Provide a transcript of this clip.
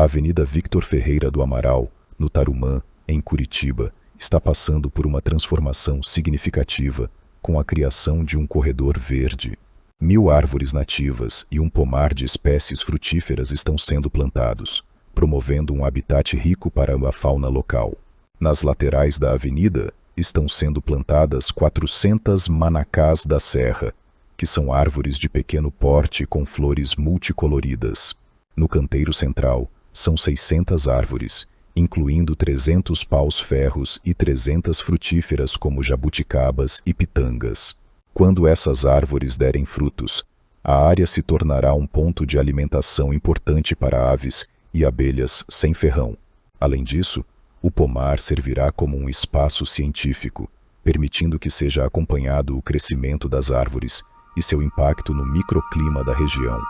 Avenida Victor Ferreira do Amaral, no Tarumã, em Curitiba, está passando por uma transformação significativa com a criação de um corredor verde. 1000 árvores nativas e um pomar de espécies frutíferas estão sendo plantados, promovendo um habitat rico para a fauna local. Nas laterais da avenida estão sendo plantadas 400 manacás da serra, que são árvores de pequeno porte com flores multicoloridas. No canteiro central, são 600 árvores, incluindo 300 paus-ferros e 300 frutíferas como jabuticabas e pitangas. Quando essas árvores derem frutos, a área se tornará um ponto de alimentação importante para aves e abelhas sem ferrão. Além disso, o pomar servirá como um espaço científico, permitindo que seja acompanhado o crescimento das árvores e seu impacto no microclima da região.